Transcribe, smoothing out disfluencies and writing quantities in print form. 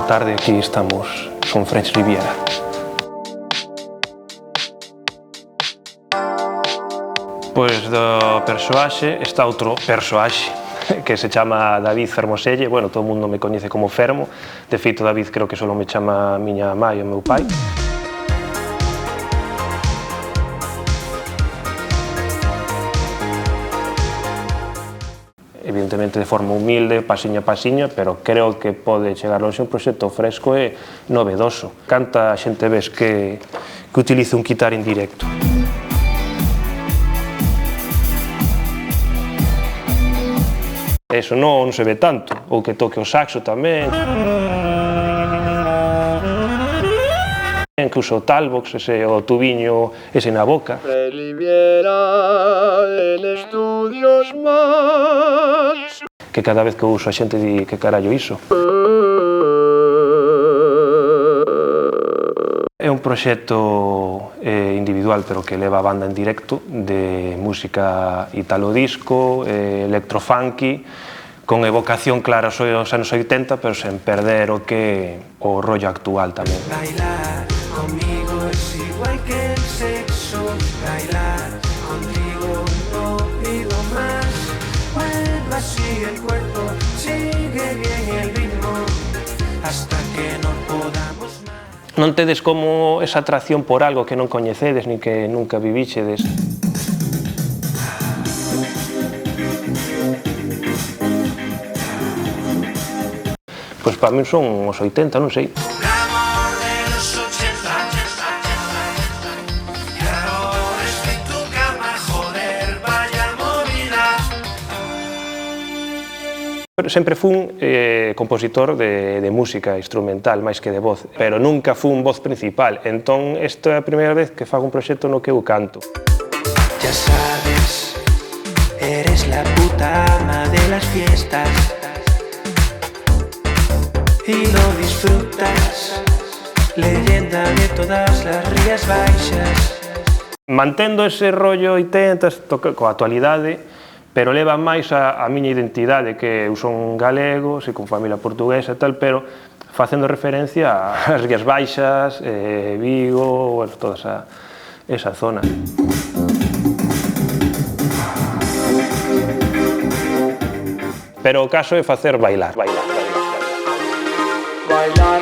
tarde aquí estamos con French Riviera. Pois do persoaxe está outro persoaxe que se chama David Fermoselle. Bueno, todo o mundo me coñece como Fermo. De feito, David creo que só me chama a miña mãe e o meu pai. Evidentemente de forma humilde, pasiño a pasiño, pero creo que pode chegar longe un proxecto fresco e novedoso. Canta a xente ves que utiliza un quitar en directo. Eso non se ve tanto, ou que toque o saxo tamén. Que usa o talbox, o tubiño ese na boca. Que cada vez que o uso a xente di que carallo iso. É un proxecto individual, pero que leva a banda en directo de música italo-disco, electrofunky, con evocación clara aos anos 80, pero sen perder o rollo actual tamén. Bailar conmigo es igual que el sexo, bailar contigo no pido más, mueva así el cuerpo, sigue bien el ritmo, hasta que no podamos más. Non tedes como esa atracción por algo que non coñecedes ni que nunca vivíxedes. Pois para min son os 80, non sei. Sempre fun compositor de música instrumental, máis que de voz, pero nunca fun voz principal, entón esta é a primeira vez que fago un proxecto no que eu canto. Ya sabes, eres la puta ama de las fiestas y lo disfrutas, leyenda de todas las Rías Baixas. Mantendo ese rollo 80 coa actualidade, pero leva máis a miña identidade, que eu son galego, sei con familia portuguesa e tal, pero facendo referencia ás Rías Baixas, Vigo, bueno, toda esa zona. Pero o caso é facer bailar. Bailar. Bailar.